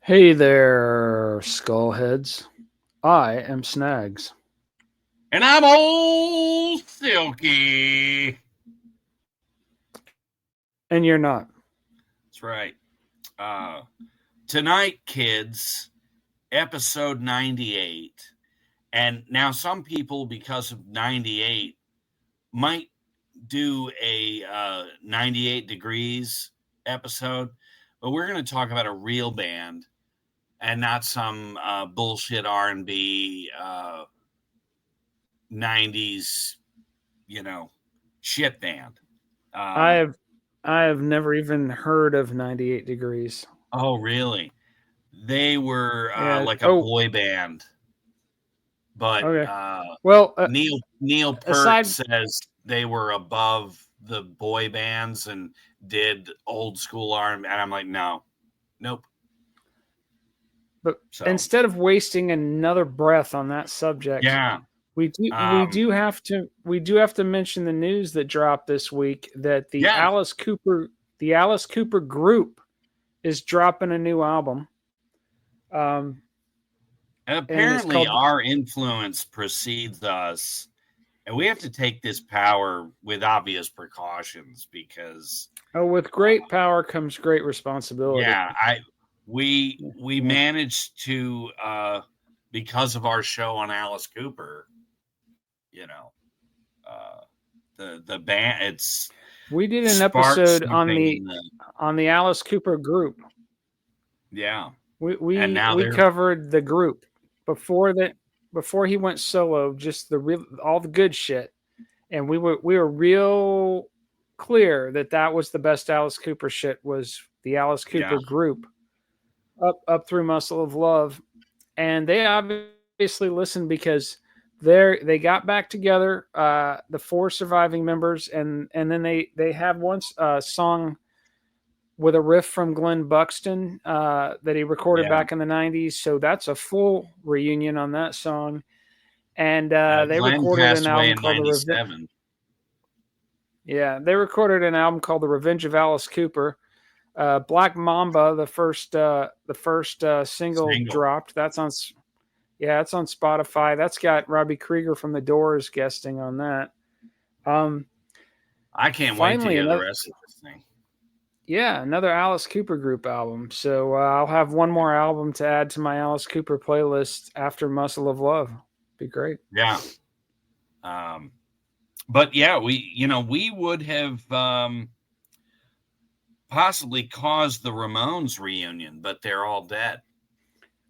Hey there, skullheads. I am Snags. And I'm Old Silky. And you're not. That's right. Uh, Tonight, kids, episode 98. And now, some people, because of 98, might do a 98 degrees episode, but we're going to talk about a real band and not some bullshit R&B 90s, you know, shit band. I Um, have I have never even heard of 98 degrees. oh, really? They were Yeah. like a Oh, boy band, but okay. Well, Neil Peart aside, says they were above the boy bands and did old school R&B, and I'm like, no, nope. but So instead of wasting another breath on that subject, yeah, we do have to mention the news that dropped this week that yeah, the Alice Cooper group is dropping a new album. Um, and and it's apparently called our influence precedes us, and we have to take this power with obvious precautions because Oh, with great power comes great responsibility. yeah, we Yeah. managed to because of our show on Alice Cooper, you know, uh the band it's We did an sparked episode something in the on the Alice Cooper group. yeah. We And we now we they're covered the group before that before he went solo, just the real all the good shit, and we were real clear that that was the best Alice Cooper shit was the Alice yeah, Cooper group up through Muscle of Love, and they obviously listened because they got back together, the four surviving members, and then they have one song with a riff from Glenn Buxton that he recorded yeah. back in the 90s. So that's a full reunion on that song. And they Glenn recorded passed an away album in called '97. They recorded an album called The Revenge of Alice Cooper. Black Mamba, the first single Single. dropped. It's on Spotify. That's got Robbie Krieger from The Doors guesting on that. Um, I can't wait to finally, hear the another rest of this thing. another Alice Cooper group album. So I'll have one more album to add to my Alice Cooper playlist after Muscle of Love. Be great. Yeah. Um but yeah, we would have possibly caused the Ramones reunion, but they're all dead.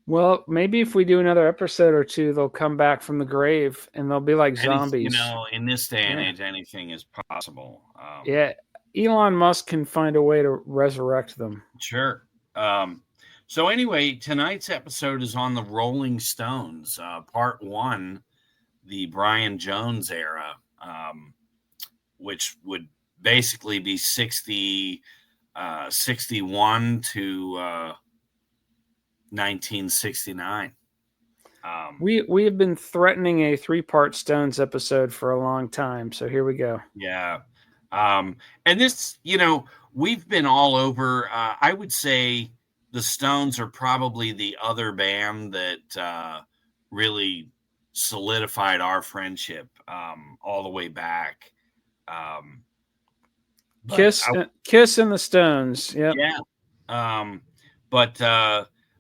Well, maybe if we do another episode or two, they'll come back from the grave and they'll be like Any, zombies. in this day and Yeah. age, anything is possible. Yeah. Elon Musk can find a way to resurrect them. Sure. Um, so anyway, tonight's episode is on the Rolling Stones, part one, the Brian Jones era, which would basically be 61 to 1969. We have been threatening a 3-part Stones episode for a long time, so here we go. Yeah. And this, we've been all over. I would say the Stones are probably the other band that really solidified our friendship all the way back. Um, but Kiss and the Stones. Yep. yeah, but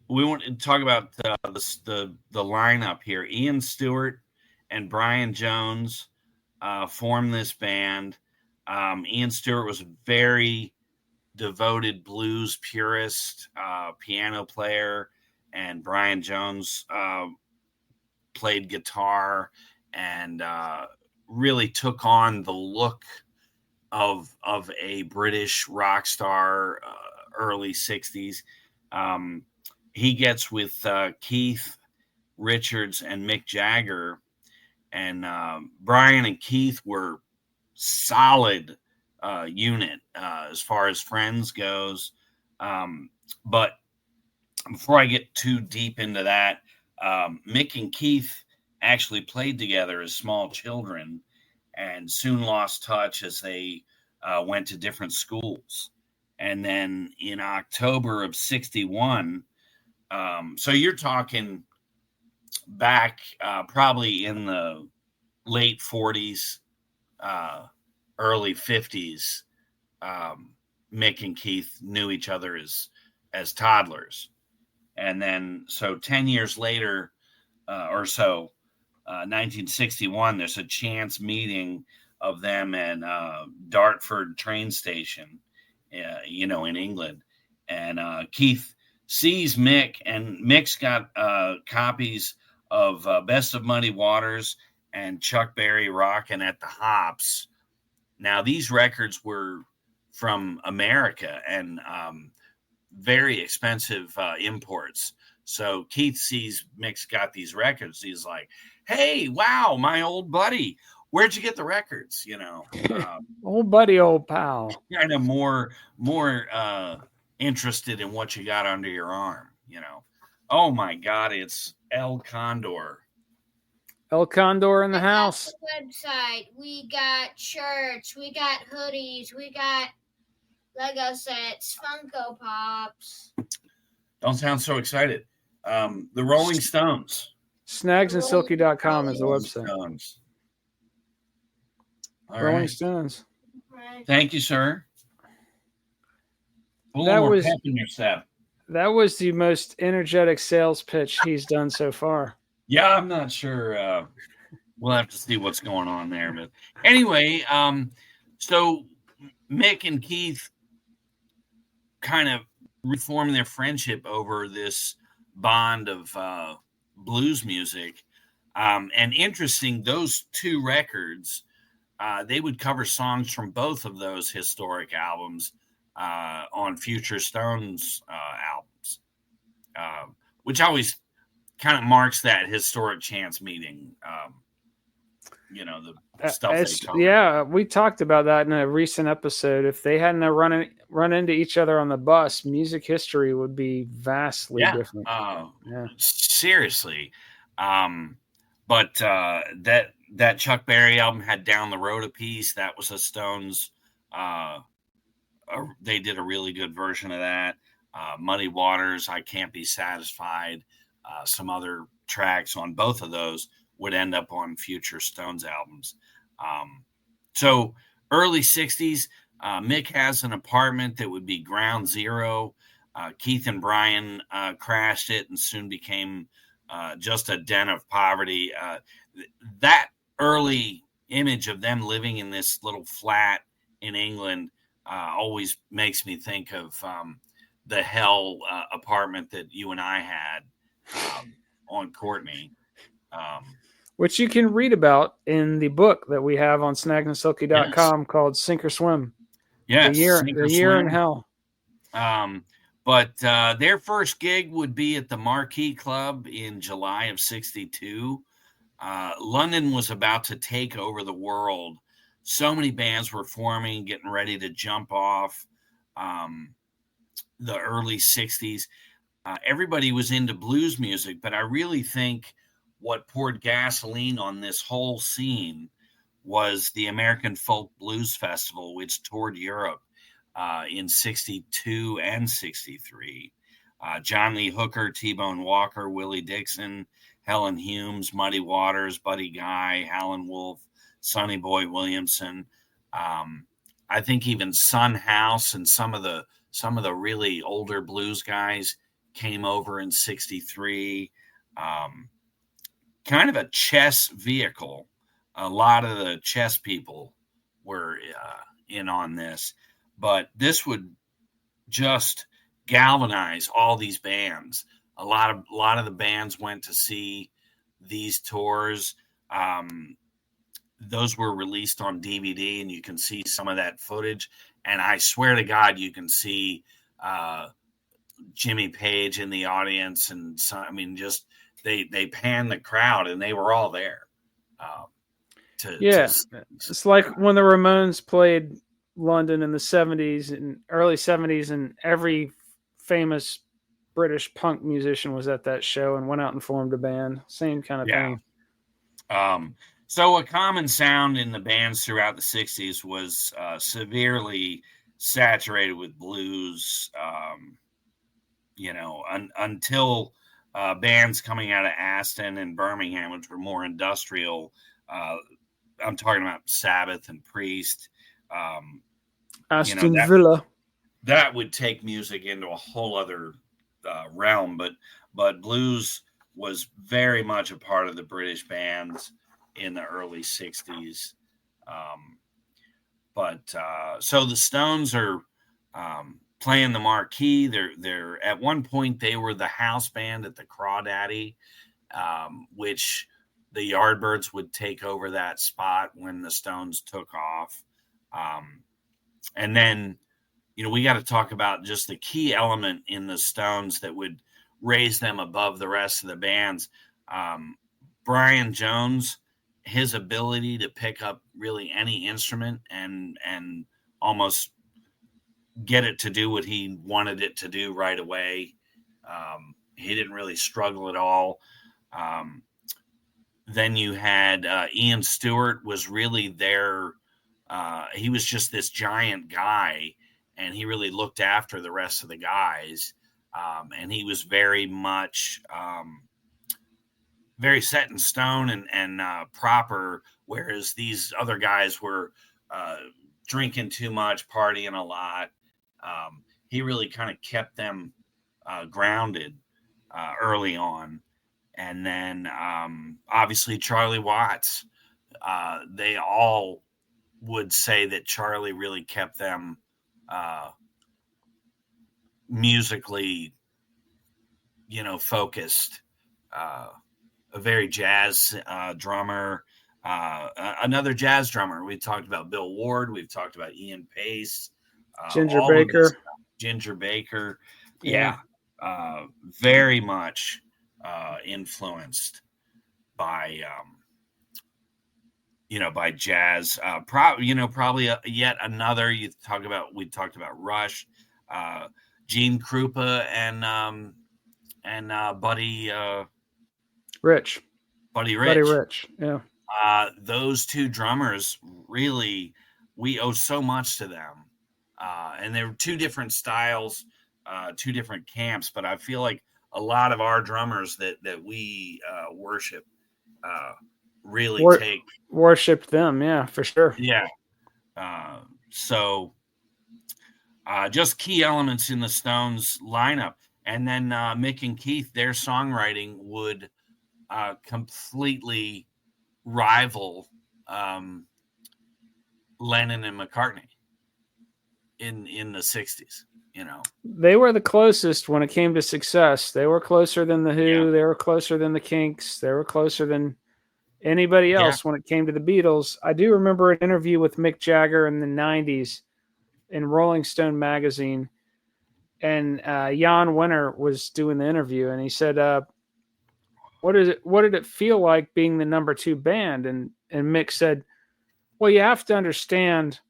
we want to talk about the lineup here. Ian Stewart and Brian Jones formed this band. Ian Stewart was a very devoted blues purist, piano player, and Brian Jones played guitar and really took on the look of a British rock star, early '60s. Um, he gets with Keith Richards and Mick Jagger, and Brian and Keith were solid unit as far as friends goes. But before I get too deep into that, Mick and Keith actually played together as small children and soon lost touch as they went to different schools. And then in October of '61, So you're talking back probably in the late 40s, early 50s. Mick and Keith knew each other as toddlers, and then so 10 years later or so, 1961, there's a chance meeting of them at Dartford train station, in England, and Keith sees Mick, and Mick's got copies of Best of Muddy Waters and Chuck Berry Rockin' at the Hops. Now these records were from America and very expensive imports. So Keith sees Mick's got these records. He's like, "Hey, wow, my old buddy, where'd you get the records?" Old buddy, old pal. Kind of more interested in what you got under your arm. Oh my God, it's El Condor. El Condor in the I got house. the website. We got shirts. We got hoodies. We got Lego sets, Funko Pops. Don't sound so excited. The Rolling Stones. Snagsandsilky.com is the website. Stones. All Rolling right. Stones. Thank you, sir. A little That more was- pep in your step. That was the most energetic sales pitch he's done so far. Yeah, I'm not sure. We'll have to see what's going on there. But anyway, so Mick and Keith kind of reformed their friendship over this bond of blues music. And interesting, those two records, they would cover songs from both of those historic albums on future Stones albums, which always kind of marks that historic chance meeting. The stuff they cover. Yeah, we talked about that in a recent episode. If they hadn't run into each other on the bus, music history would be vastly different. Seriously. But that Chuck Berry album had Down the Road a piece. That was a Stones. They did a really good version of that. Muddy Waters, I Can't Be Satisfied. Some other tracks on both of those would end up on future Stones albums. So early 60s, Mick has an apartment that would be ground zero. Keith and Brian crashed it and soon became just a den of poverty. That early image of them living in this little flat in England always makes me think of the hell apartment that you and I had on Courtney. Which you can read about in the book that we have on snagsandsilky.com called Sink or Swim. Yes. The year in hell. But their first gig would be at the Marquee Club in July of 62. London was about to take over the world. So many bands were forming, getting ready to jump off the early 60s. Everybody was into blues music, but I really think what poured gasoline on this whole scene was the American Folk Blues Festival, which toured Europe in 62 and 63. John Lee Hooker, T-Bone Walker, Willie Dixon, Helen Humes, Muddy Waters, Buddy Guy, Howlin' Wolf, Sonny Boy Williamson. I think even Son House and some of the really older blues guys came over in 63. Kind of a chess vehicle. A lot of the chess people were in on this, but this would just galvanize all these bands. A lot of the bands went to see these tours. Those were released on DVD, and you can see some of that footage. And I swear to God, you can see Jimmy Page in the audience, and just they panned the crowd, and they were all there. It's like when the Ramones played London in the 70s and early 70s, and every famous British punk musician was at that show and went out and formed a band. Same kind of thing. So a common sound in the bands throughout the 60s was severely saturated with blues. until bands coming out of Aston and Birmingham, which were more industrial. I'm talking about Sabbath and Priest. Aston Villa. That would take music into a whole other realm, but blues was very much a part of the British bands in the early 60s. So the Stones are playing the marquee. They're at one point they were the house band at the Crawdaddy, which the Yardbirds would take over that spot when the Stones took off. And then, we got to talk about just the key element in the Stones that would raise them above the rest of the bands. Brian Jones, his ability to pick up really any instrument and almost get it to do what he wanted it to do right away. He didn't really struggle at all. Then you had Ian Stewart was really there. He was just this giant guy, and he really looked after the rest of the guys. And he was very much very set in stone and proper, whereas these other guys were drinking too much, partying a lot. He really kind of kept them grounded early on. And then obviously Charlie Watts. They all would say that Charlie really kept them musically, focused. A very jazz drummer. Another jazz drummer. We talked about Bill Ward. We've talked about Ian Pace. Ginger Baker. Ginger Baker. Yeah. Very much influenced by by jazz. Probably yet another. We talked about Rush, Gene Krupa, and Buddy Rich. Buddy Rich. Yeah. Those two drummers, really, we owe so much to them. And they were two different styles, two different camps, but I feel like a lot of our drummers that we worship really worshipped them. Yeah, for sure. Yeah. So just key elements in the Stones lineup. And then Mick and Keith, their songwriting would completely rival Lennon and McCartney in the 60s. They were the closest when it came to success. They were closer than the Who. Yeah. They were closer than the Kinks. They were closer than anybody else when it came to the Beatles. I do remember an interview with Mick Jagger in the 90s in Rolling Stone magazine, and Jan Winter was doing the interview, and he said, what did it feel like being the number 2 band? And Mick said, well, you have to understand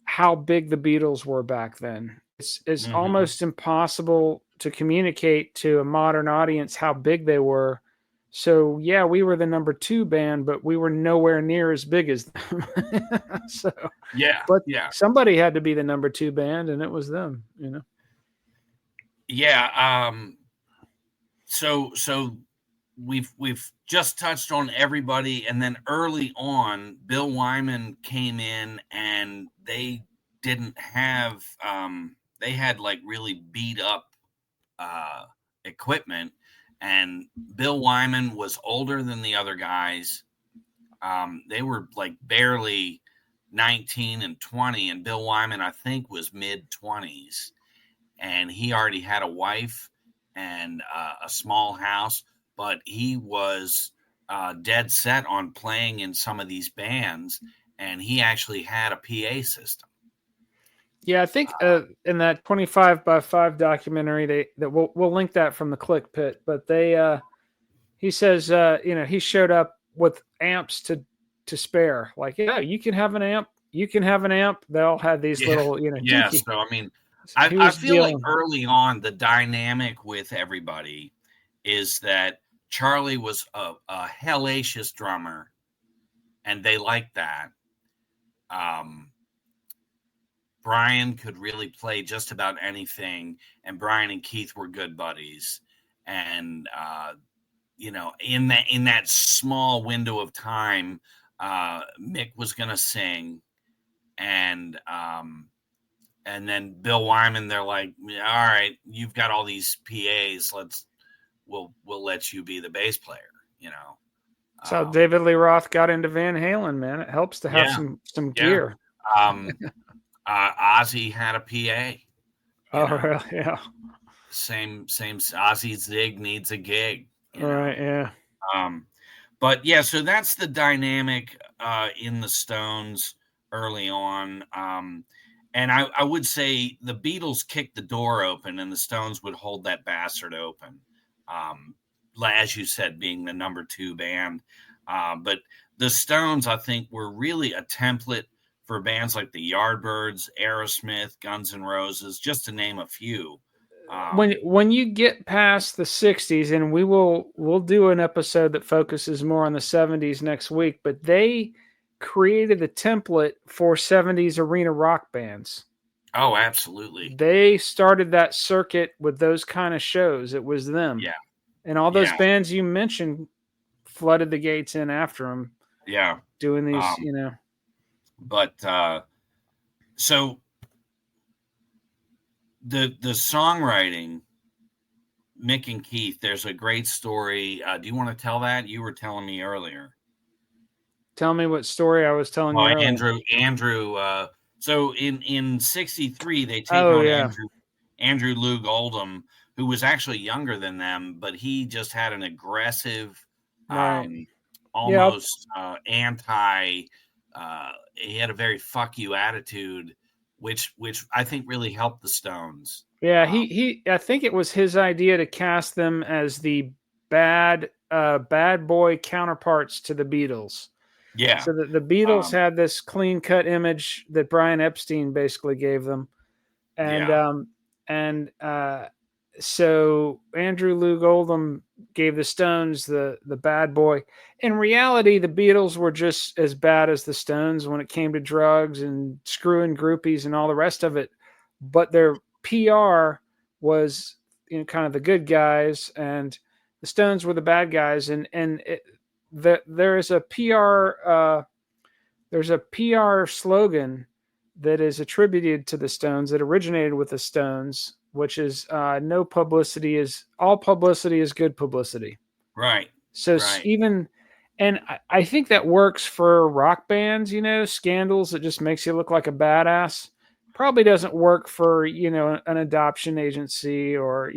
how big the Beatles were back then. It's almost impossible to communicate to a modern audience how big they were. So yeah, we were the number 2 band, but we were nowhere near as big as them. Somebody had to be the number 2 band, and it was them, Yeah. So we've just touched on everybody, and then early on, Bill Wyman came in, and they didn't have they had like really beat up equipment, and Bill Wyman was older than the other guys. They were like barely 19 and 20, and Bill Wyman, I think, was mid-20s, and he already had a wife and a small house, but he was dead set on playing in some of these bands, and he actually had a PA system. Yeah, I think in that 25 by 5 documentary, we'll link that from the Click Pit, but he says he showed up with amps to spare. Like, yeah, you can have an amp. They all had these little So I mean, I feel like early on the dynamic with everybody is that Charlie was a hellacious drummer, and they liked that. Brian could really play just about anything, and Brian and Keith were good buddies. And in that small window of time, Mick was going to sing, and then Bill Wyman, they're like, all right, you've got all these PAs, we'll let you be the bass player. That's how David Lee Roth got into Van Halen, man. It helps to have Yeah, some yeah. gear. Ozzy had a PA. Really? Yeah. Same. Ozzy Zig needs a gig. Right. Yeah. But yeah, so that's the dynamic in the Stones early on. And I would say the Beatles kicked the door open, and the Stones would hold that bastard open. As you said, being the number 2 band. But the Stones, I think, were really a template for bands like the Yardbirds, Aerosmith, Guns N' Roses, just to name a few. When you get past the 60s, and we'll do an episode that focuses more on the 70s next week, but they created the template for 70s arena rock bands. Oh, absolutely. They started that circuit with those kind of shows. It was them. Yeah. And all those bands you mentioned flooded the gates in after them. Yeah. Doing these, But so the songwriting, Mick and Keith, there's a great story. Do you want to tell that? You were telling me earlier. Tell me what story I was telling you earlier. Andrew. So in 63, they take on Andrew Loog Oldham, who was actually younger than them, but he just had an aggressive, almost anti. He had a very fuck you attitude, which I think really helped the Stones. Yeah, he I think it was his idea to cast them as the bad boy counterparts to the Beatles. Yeah. So that the Beatles had this clean cut image that Brian Epstein basically gave them. And so Andrew Loog Oldham gave the Stones the bad boy. In reality, the Beatles were just as bad as the Stones when it came to drugs and screwing groupies and all the rest of it. But their PR was kind of the good guys, and the Stones were the bad guys. And there is a PR there's a PR slogan that is attributed to the Stones that originated with the Stones, which is all publicity is good publicity. Right. So I think that works for rock bands, scandals that just makes you look like a badass. Probably doesn't work for, an adoption agency or,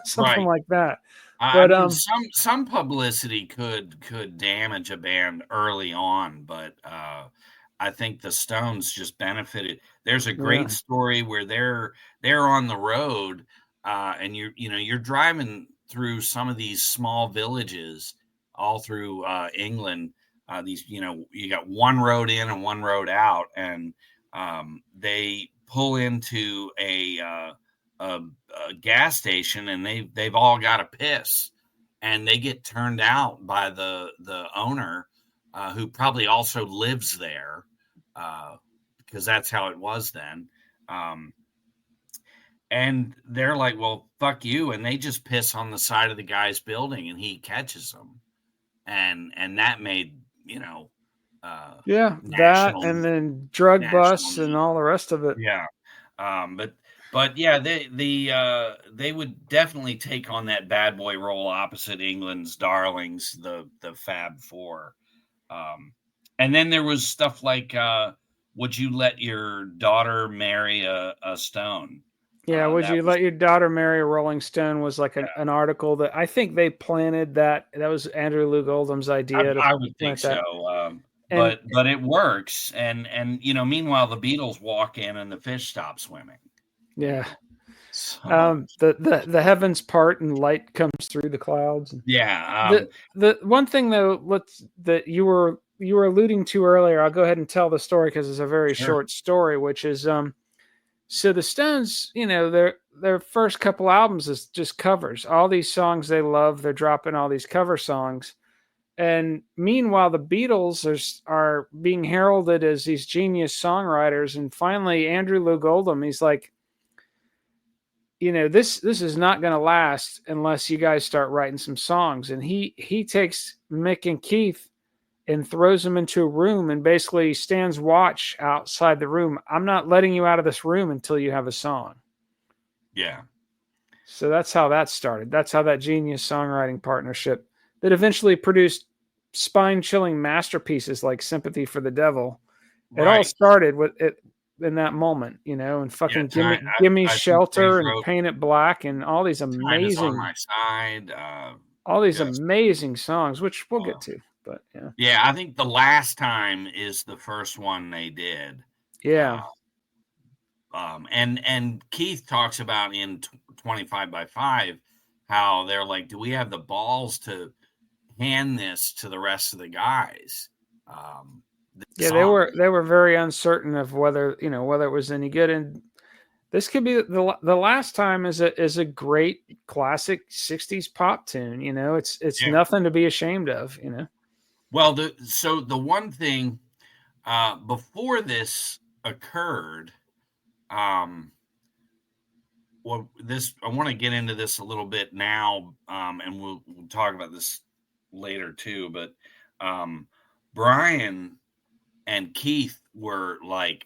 something like that. But I mean, some publicity could damage a band early on, but I think the Stones just benefited. There's a great story where they're on the road, and you're driving through some of these small villages all through England. These you got one road in and one road out, and they pull into a gas station, and they've all got to piss, and they get turned out by the owner, who probably also lives there, because that's how it was then. And they're like, well, fuck you. And they just piss on the side of the guy's building, and he catches them. And that made, that and then drug busts and all the rest of it. Yeah. But yeah, they would definitely take on that bad boy role opposite England's darlings, the Fab Four. And then there was stuff like, would you let your daughter marry a Stone? Yeah, would you let your daughter marry a Rolling Stone was like an article that I think they planted that. That was Andrew Loog Oldham's idea. I would think so. But it works. And meanwhile, the Beatles walk in and the fish stop swimming. Yeah. So. The heavens part and light comes through the clouds. Yeah. The one thing though, that you were alluding to earlier, I'll go ahead and tell the story because it's a very short story, which is so the Stones, their first couple albums is just covers. All these songs they love, they're dropping all these cover songs. And meanwhile, the Beatles are being heralded as these genius songwriters. And finally, Andrew Loog Oldham, he's like, this is not going to last unless you guys start writing some songs. And he takes Mick and Keith and throws them into a room and basically stands watch outside the room. I'm not letting you out of this room until you have a song. Yeah. So that's how that started. That's how that genius songwriting partnership that eventually produced spine-chilling masterpieces like Sympathy for the Devil. It all started with it in that moment, and fucking Give Me I think Shelter and Paint It Black and all these Time Is on amazing, My Side. all these Just, amazing songs, which we'll get to. But yeah. Yeah, I think The Last Time is the first one they did. Yeah. And Keith talks about in 25 by 5 how they're like, do we have the balls to hand this to the rest of the guys? Yeah, they were very uncertain of whether it was any good, and this could be the Last Time is a great classic '60s pop tune. It's nothing to be ashamed of. Well, so the one thing before this occurred, well, I want to get into this a little bit now, and we'll talk about this later too. But Brian and Keith were like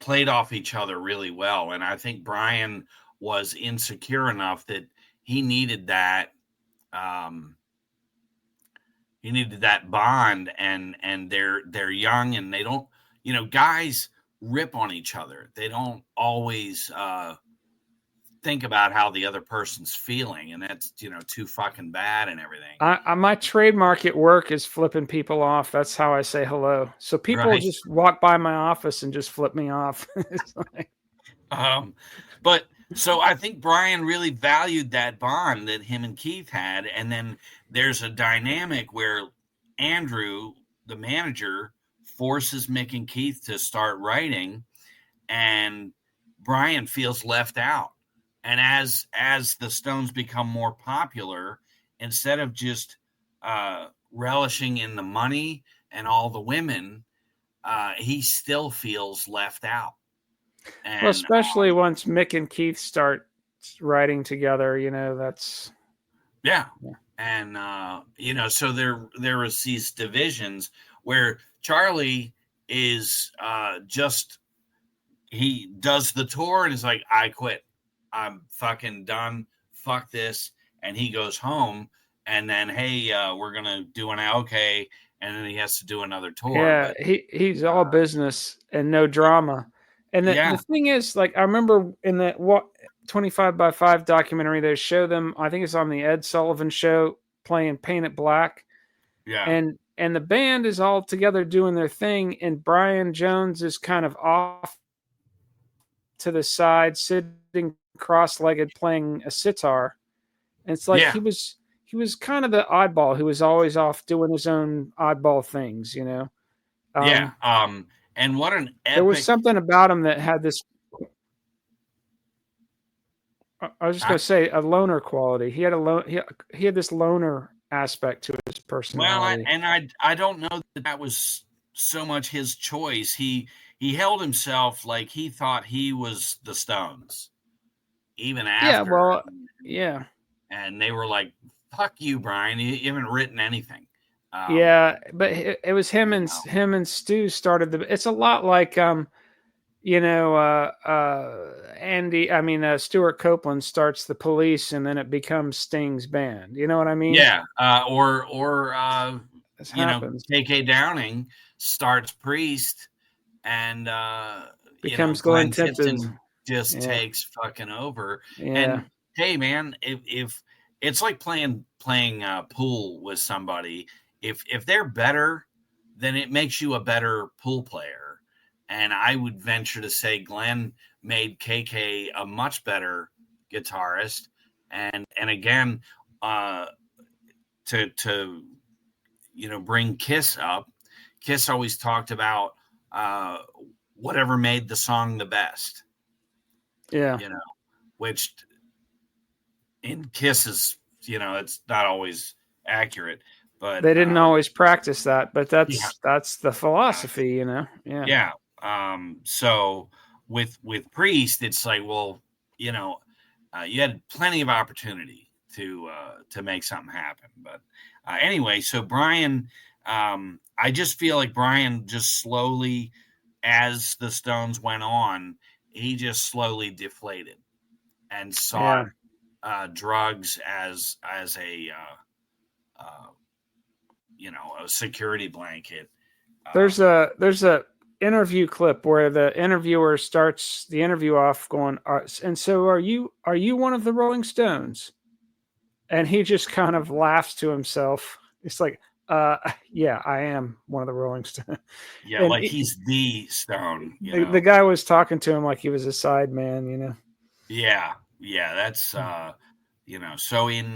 played off each other really well, and I think Brian was insecure enough that he needed that. He needed that bond, and they're young, and they don't, guys rip on each other. They don't always think about how the other person's feeling, and that's too fucking bad and everything. My trademark at work is flipping people off. That's how I say hello. So people just walk by my office and just flip me off. But so I think Brian really valued that bond that him and Keith had, and then there's a dynamic where Andrew, the manager, forces Mick and Keith to start writing, and Brian feels left out. And as the Stones become more popular, instead of just relishing in the money and all the women, he still feels left out. And, well, especially once Mick and Keith start writing together, that's yeah. And so there was these divisions where Charlie is just, he does the tour and is like, I quit. I'm fucking done. Fuck this. And he goes home, and then, hey, we're going to do an okay. And then he has to do another tour. Yeah, but, he's all business and no drama. And the thing is, like, I remember in the 25 by 5 documentary, they show them, I think it's on the Ed Sullivan Show, playing Paint It Black. Yeah. And the band is all together doing their thing, and Brian Jones is kind of off to the side, sitting cross-legged, playing a sitar. And it's like he was kind of the oddball who was always off doing his own oddball things, And what an epic... There was something about him that had this... I was just going to say a loner quality. He had he had this loner aspect to his personality. Well, I don't know that was so much his choice. He held himself like he thought he was the Stones, even after. Yeah, well, yeah. And they were like, "Fuck you, Brian. You haven't written anything." Yeah, but it was him and Stu started the. It's a lot like Stuart Copeland starts the Police, and then it becomes Sting's band. You know what I mean? Yeah. Or K.K. Downing starts Priest, and becomes Glenn Tipton. Just takes fucking over. Yeah. And hey, man, if it's like playing pool with somebody, if they're better, then it makes you a better pool player. And I would venture to say Glenn made KK a much better guitarist. And again, to bring Kiss up, Kiss always talked about whatever made the song the best. Yeah. Which in Kiss is, it's not always accurate. but They didn't always practice that, but yeah, that's the philosophy, you know. Yeah. yeah. So with Priest, it's like, well, you know, you had plenty of opportunity to make something happen. But anyway, so Brian, I just feel like Brian just slowly, as the Stones went on, he just slowly deflated and sought Yeah. drugs as a a security blanket. There's a interview clip where the interviewer starts the interview off going, and so are you one of the Rolling Stones? And he just kind of laughs to himself. It's like, yeah, I am one of the Rolling Stones. Yeah, And like he's the Stone, the guy was talking to him like he was a side man, you know. Yeah, that's so in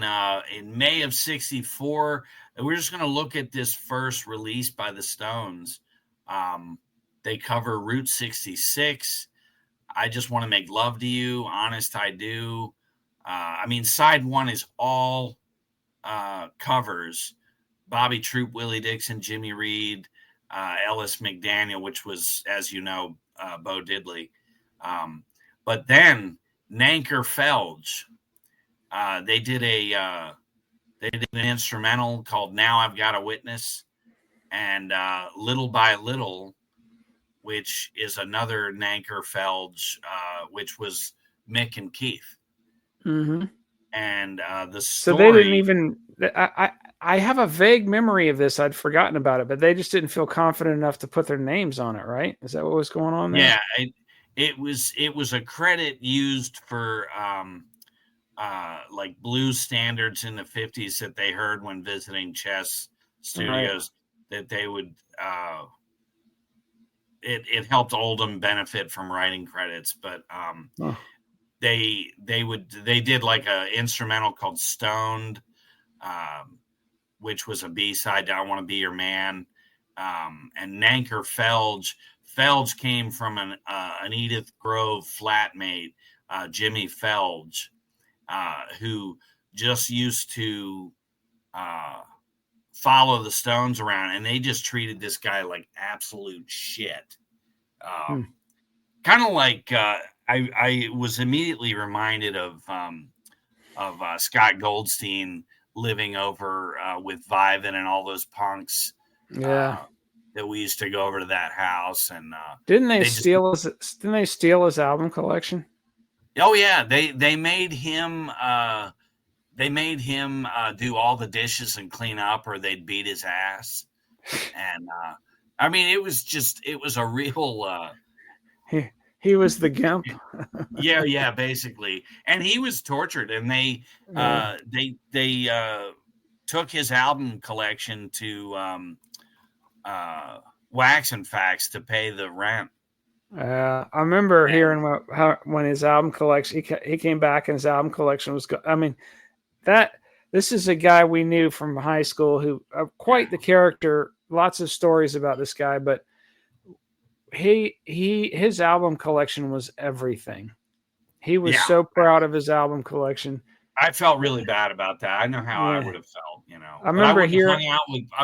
May of '64, we're just gonna look at this first release by the Stones. They cover Route 66. I just want to make love to you. Honest, I do. I mean, side one is all covers. Bobby Troop, Willie Dixon, Jimmy Reed, Ellis McDaniel, which was, as you know, Bo Diddley. But then Nanker Felge, they did an instrumental called "Now I've Got a Witness," and "Little by Little," which is another Nanker Felge, which was Mick and Keith. Mm-hmm. And the So they didn't story, even. I have a vague memory of this. I'd forgotten about it, but they just didn't feel confident enough to put their names on it. Right? Is that what was going on there? yeah, it was a credit used for like blues standards in the 50s that they heard when visiting Chess Right. Studios, that they would it helped Oldham benefit from writing credits, but Oh. they did like a instrumental called Stoned, which was a B-side to I Want to Be Your Man. And Nanker Felge came from an Edith Grove flatmate, Jimmy Felge, who just used to follow the Stones around, and they just treated this guy like absolute shit. Kind of like I was immediately reminded of Scott Goldstein living over with Vivin and all those punks. Yeah. That we used to go over to that house, and Didn't they just steal his? Didn't they steal his album collection? oh yeah, they made him do all the dishes and clean up, or they'd beat his ass. And I mean, it was a real He was the gimp. yeah, basically. And he was tortured, and they took his album collection to Wax and Facts to pay the rent. I remember hearing when his album collection, he came back and his album collection was. I mean, this is a guy we knew from high school who quite the character. Lots of stories about this guy, but his album collection was everything. He was so proud of his album collection. I felt really bad about that. I know how I would have felt, I remember I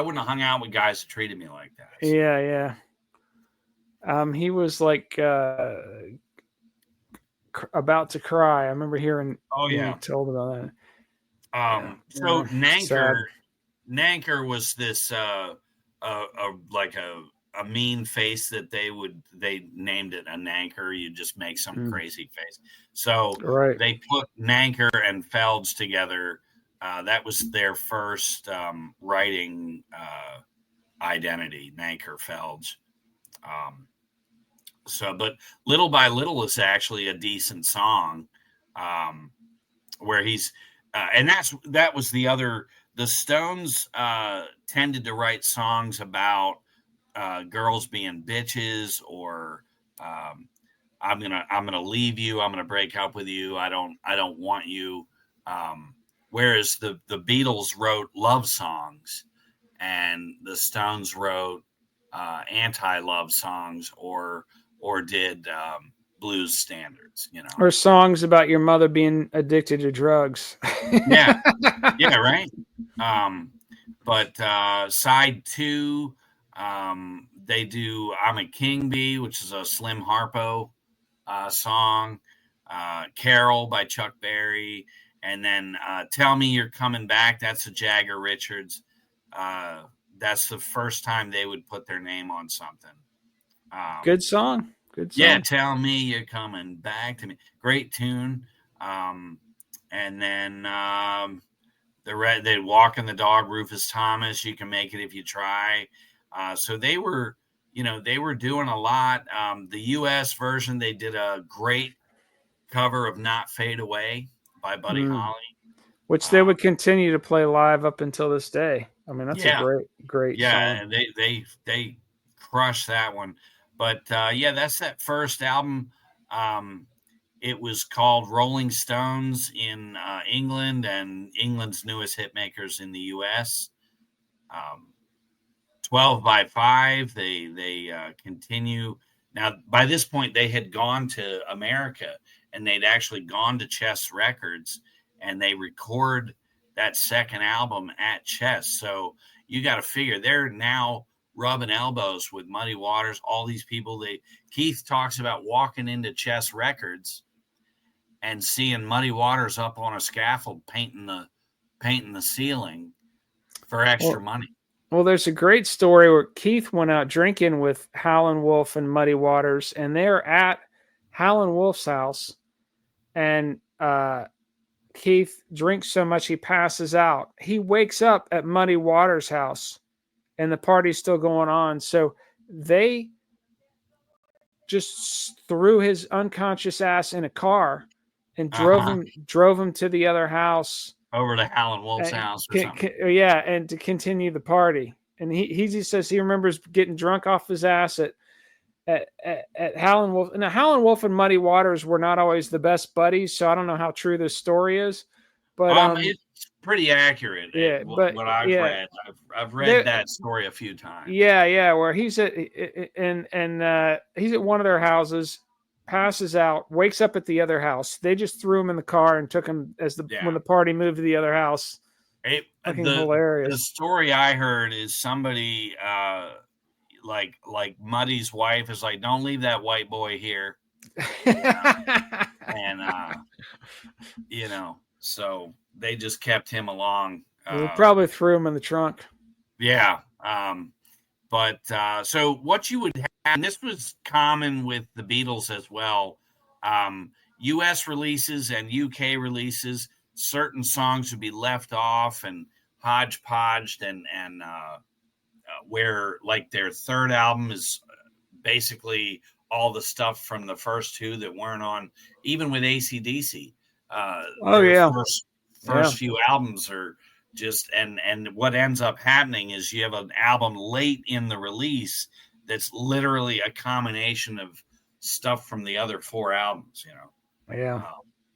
wouldn't have hung out with guys that treated me like that. So. Yeah. He was like about to cry. I remember hearing. Oh yeah, told about that. So Nanker was this like a mean face that they named it a Nanker. You just make some crazy face. So they put Nanker and Felge together. That was their first writing identity, Nanker Felge. But Little by Little is actually a decent song, where he's and that was the Stones tended to write songs about girls being bitches, or I'm gonna leave you, I'm gonna break up with you, I don't want you. Whereas the Beatles wrote love songs, and the Stones wrote anti-love songs, or did blues standards, or songs about your mother being addicted to drugs. yeah, right. But side 2, they do "I'm a King Bee," which is a Slim Harpo song. "Carol" by Chuck Berry, and then "Tell Me You're Coming Back." That's a Jagger Richards. That's the first time they would put their name on something. Good song. Good song. Yeah, "Tell Me You're Coming Back to Me." Great tune. And then they'd "Walk in the Dog," Rufus Thomas. "You Can Make It If You Try." So they were, they were doing a lot. The U.S. version, they did a great cover of "Not Fade Away" by Buddy Holly. Which they would continue to play live up until this day. I mean, that's a great yeah, song. they crushed that one. But that's that first album. It was called Rolling Stones in England, and England's Newest Hitmakers in the U.S. 12 by 5. They continue. Now, by this point, they had gone to America, and they'd actually gone to Chess Records, and they record that second album at Chess. So you got to figure they're now rubbing elbows with Muddy Waters, all these people. Keith talks about walking into Chess Records and seeing Muddy Waters up on a scaffold painting the ceiling for extra money. Well, there's a great story where Keith went out drinking with Howlin' Wolf and Muddy Waters, and they're at Howlin' Wolf's house, and Keith drinks so much he passes out. He wakes up at Muddy Waters' house, and the party's still going on. So they just threw his unconscious ass in a car and drove him to the other house, over to Howlin' Wolf's house or something. And to continue the party. And he just says he remembers getting drunk off his ass at Howlin' Wolf. Now, Howlin' Wolf and Muddy Waters were not always the best buddies, so I don't know how true this story is. But it's pretty accurate. Yeah, what I've read, I've read that story a few times. Yeah, where he's at he's at one of their houses, passes out, wakes up at the other house. They just threw him in the car and took him when the party moved to the other house. Hilarious. The story I heard is somebody like Muddy's wife is like, "Don't leave that white boy here," and so they just kept him along. They probably threw him in the trunk. Yeah. But so what you would have, and this was common with the Beatles as well, U.S. releases and U.K. releases, certain songs would be left off and hodgepodged, and where like their third album is basically all the stuff from the first two that weren't on, even with AC/DC. First few albums are just, and what ends up happening is you have an album late in the release that's literally a combination of stuff from the other four albums,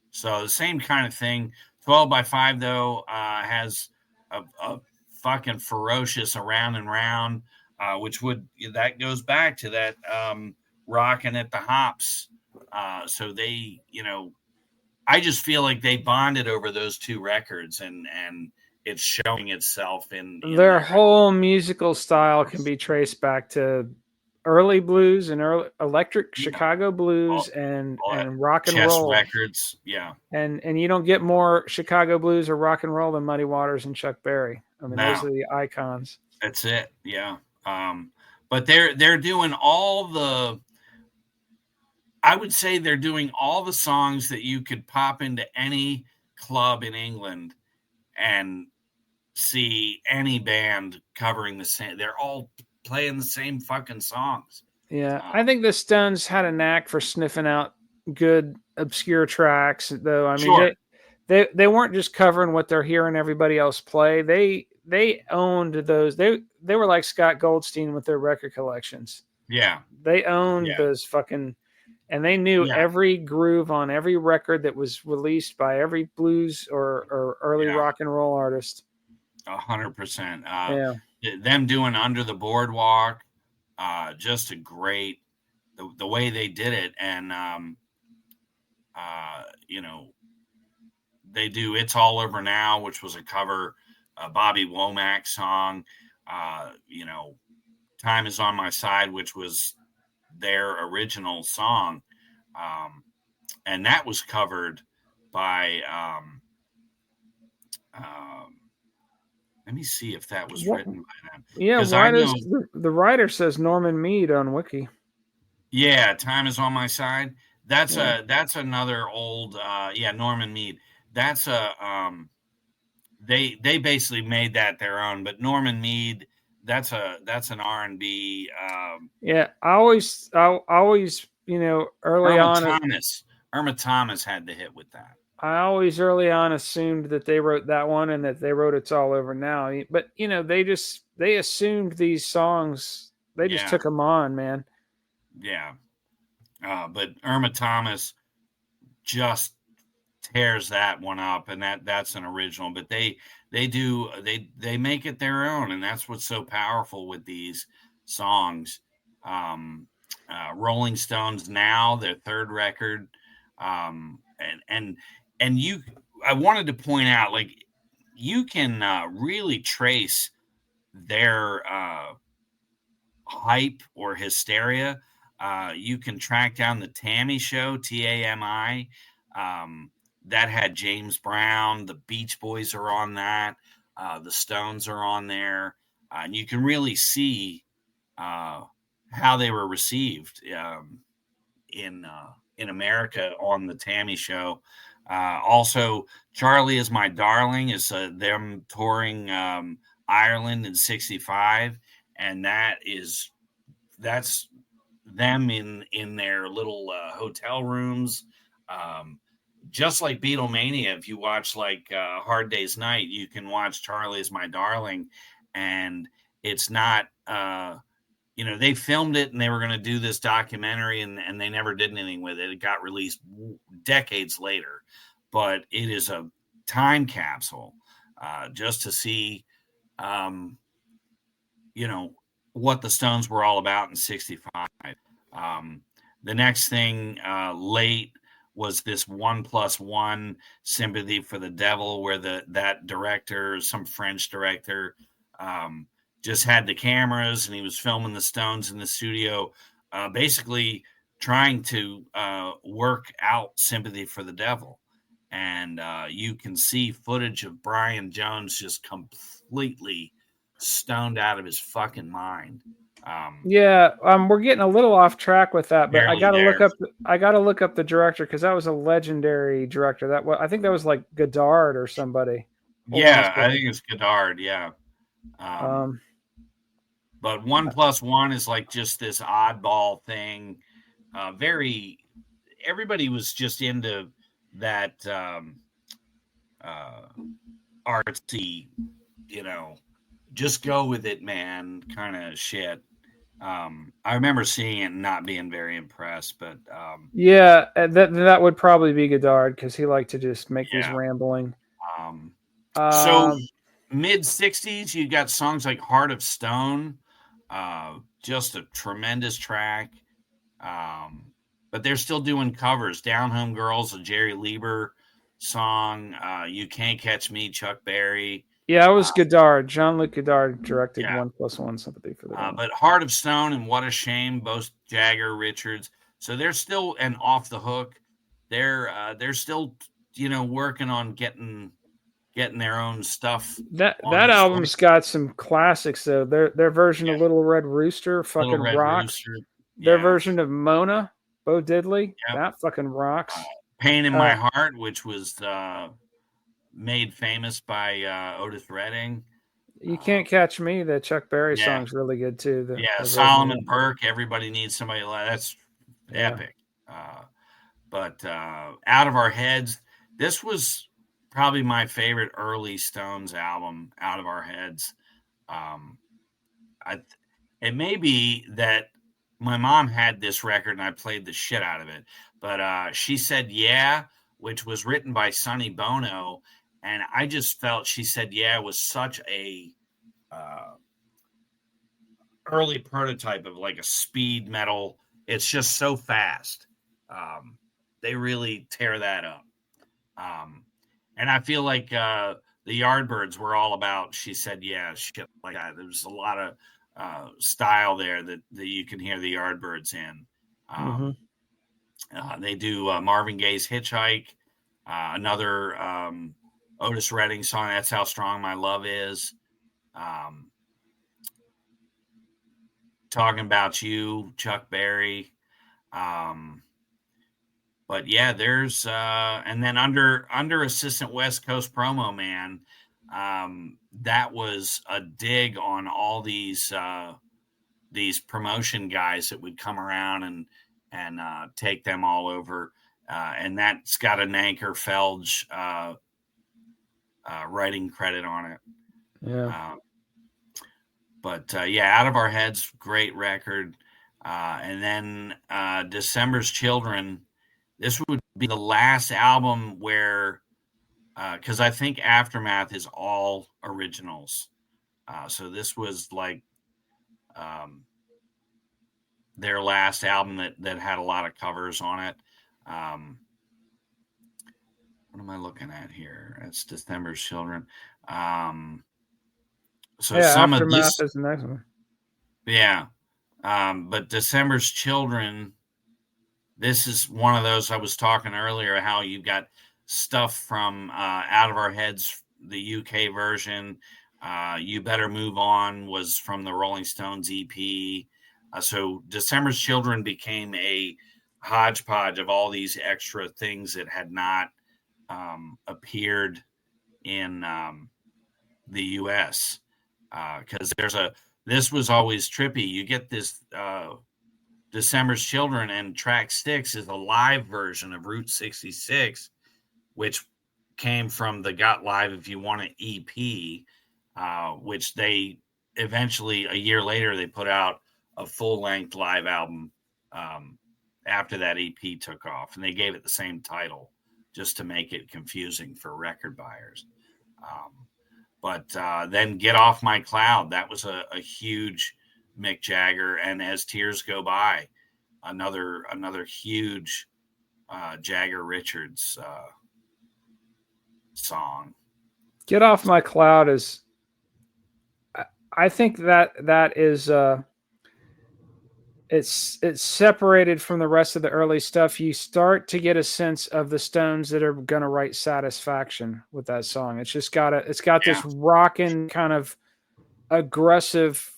so the same kind of thing. 12 by 5 though has a fucking ferocious Around and Round, which that goes back to that Rockin' at the Hops. So they, I just feel like they bonded over those two records, and it's showing itself in their whole musical style can be traced back to early blues and early electric Chicago blues and rock and roll records. Yeah. And you don't get more Chicago blues or rock and roll than Muddy Waters and Chuck Berry. I mean, those are the icons. That's it. Yeah. But they're doing I would say they're doing all the songs that you could pop into any club in England and see any band covering the same. They're all playing the same fucking songs. Yeah, I think the Stones had a knack for sniffing out good obscure tracks, though. I mean, they weren't just covering what they're hearing everybody else play. They owned those. They were like Scott Goldstein with their record collections. Yeah, they owned those fucking. And they knew every groove on every record that was released by every blues or early rock and roll artist. 100%. Them doing Under the Boardwalk, just a great, the way they did it. And, they do It's All Over Now, which was a cover a Bobby Womack song, Time Is on My Side, which was their original song. And that was covered by, let me see if that was What? written by them. Yeah, Because I why does know, the writer says Norman Mead on Wiki? yeah, Time Is on My Side. Yeah. That's another old, Norman Mead. That's they basically made that their own, but Norman Mead, that's an R&B. Yeah, I always, early Irma on, Thomas. Irma Thomas had the hit with that. I always early on assumed that they wrote that one and that they wrote "It's All Over Now." But they assumed these songs. They just Yeah, took them on, man. yeah. But Irma Thomas just tears that one up, and that's an original. But they make it their own, and that's what's so powerful with these songs. Um, Rolling Stones now their third record, and you. I wanted to point out, like, you can really trace their hype or hysteria. You can track down the Tammy Show, TAMI. That had James Brown. The Beach Boys are on that. The Stones are on there. And you can really see how they were received in America on the Tammy Show. Also, Charlie Is My Darling is them touring Ireland in '65, and that's them in their little hotel rooms. Um, just like Beatlemania, if you watch like Hard Day's Night, you can watch Charlie Is My Darling, and it's not. They filmed it and they were going to do this documentary, and they never did anything with it. It got released decades later, but it is a time capsule just to see um, what the Stones were all about in '65. Um, the next thing late was this 1+1 Sympathy for the Devil, where that director, some French director, um, just had the cameras and he was filming the Stones in the studio, basically trying to work out Sympathy for the Devil. And you can see footage of Brian Jones just completely stoned out of his fucking mind. Yeah, we're getting a little off track with that, but I Barely gotta look there. up. I gotta look up the director because that was a legendary director. I think that was like Godard or somebody. Hold on a Yeah, I second. think it's Godard. Yeah. Um, Um, but 1+1 is like just this oddball thing. Very, everybody was just into that uh, artsy, you know, just go with it, man, kind of shit. I remember seeing it and not being very impressed, but yeah, that would probably be Godard because he liked to just make these yeah. rambling. Um, so Um, mid '60s, you got songs like "Heart of Stone," just a tremendous track. But they're still doing covers. "Down Home Girls," a Jerry Lieber song. "You Can't Catch Me," Chuck Berry. yeah, it Uh, was Godard. Jean-Luc Godard directed yeah, 1+1 Sympathy for the Devil. but "Heart of Stone" and "What a Shame," both Jagger, Richards. So they're still, and "Off the Hook." They're still working on getting their own stuff on That these album's records. got some classics though. Their version Yeah, of Little Red Rooster Little fucking Red rocks. Rooster. Their Yeah. version of Mona, Bo Diddley, Yep. that fucking rocks. "Pain in Uh, My Heart," which was made famous by Otis Redding. you Uh, can't catch me. The Chuck Berry yeah, song's really good too. yeah. The version of Solomon that. Burke. Everybody needs somebody like that's Yeah. epic. But "Out of Our Heads," this was probably my favorite early Stones album. "Out of Our Heads." Um, I It may be that my mom had this record and I played the shit out of it, but She Said Yeah, which was written by Sonny Bono, and I just felt She Said Yeah was such a uh, early prototype of like a speed metal. It's just so fast. They really tear that up. Um, and I feel like the the Yardbirds were all about, she said, yeah, shit like that. There's a lot of style there that you can hear the Yardbirds in. They do Marvin Gaye's Hitchhike, another Otis Redding song, That's How Strong My Love Is. Talking About You, Chuck Berry. But yeah, there's and then under Assistant West Coast Promo Man, that was a dig on all these promotion guys that would come around and take them all over, and that's got an Anchor Felge writing credit on it. Yeah. But yeah, Out of Our Heads, great record. And then December's Children. This would be the last album where, because I think Aftermath is all originals. So this was like their last album that had a lot of covers on it. What am I looking at here? It's December's Children. So yeah, some of Aftermath this, is the next one. yeah. But December's Children, this is one of those I was talking earlier, how you've got stuff from Out of Our Heads, the UK version. You Better Move On was from the Rolling Stones EP. So December's Children became a hodgepodge of all these extra things that had not appeared in the US. Because this was always trippy. You get this December's Children, and track 6 is a live version of Route 66, which came from the Got Live If You Want It EP, which they eventually, a year later, they put out a full-length live album after that EP took off, and they gave it the same title just to make it confusing for record buyers. But then Get Off My Cloud, that was a huge Mick Jagger, and As Tears Go By, another huge Jagger Richards song. Get Off My Cloud is, I think that is it's separated from the rest of the early stuff. You start to get a sense of the Stones that are going to write Satisfaction with that song. It's got this rocking kind of aggressive,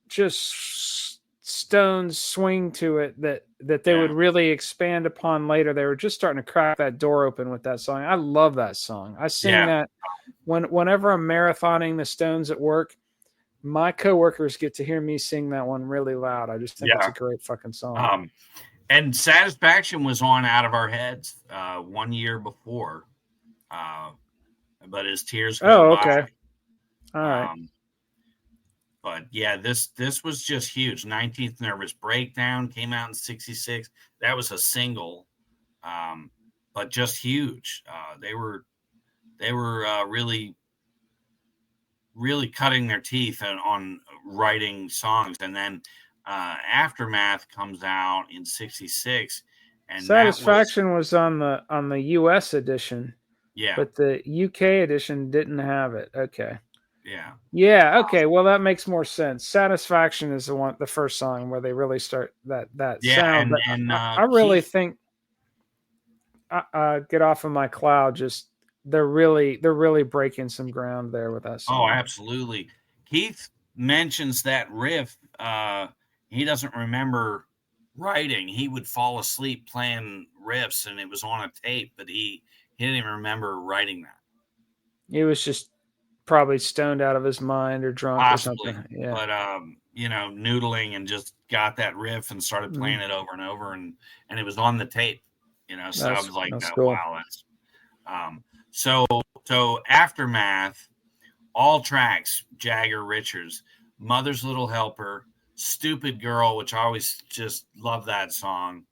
just Stones swing to it that they would really expand upon later. They were just starting to crack that door open with that song. I love that song. I sing that whenever I'm marathoning the Stones at work. My coworkers get to hear me sing that one really loud. I just think it's a great fucking song. And Satisfaction was on Out of Our Heads 1 year before, but As Tears Go By. Okay. All right. But yeah, this was just huge. 19th Nervous Breakdown came out in 66. That was a single, but just huge. They were really cutting their teeth on writing songs. And then Aftermath comes out in 66, and Satisfaction was on the US edition. Yeah. But the UK edition didn't have it. Okay. Yeah. Yeah, okay. Well, that makes more sense. Satisfaction is the first song where they really start that sound. And I really think Get Off of My Cloud, just they're really breaking some ground there with that song. Oh, absolutely. Keith mentions that riff. He doesn't remember writing. He would fall asleep playing riffs, and it was on a tape, but he didn't even remember writing that. He was just probably stoned out of his mind or drunk Possibly. or something. Yeah. But noodling and just got that riff and started playing it over and over, and it was on the tape. So I was like, that's cool. Wow, that's so Aftermath, all tracks, Jagger Richards, Mother's Little Helper, Stupid Girl, which I always just love that song.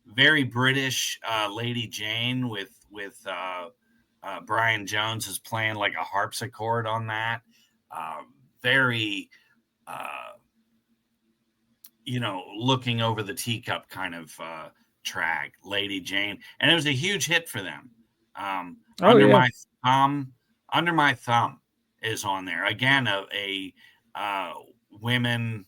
Very British, Lady Jane with Brian Jones is playing like a harpsichord on that. Very, looking over the teacup kind of track, Lady Jane. And it was a huge hit for them. Under My Thumb is on there again. Uh, women,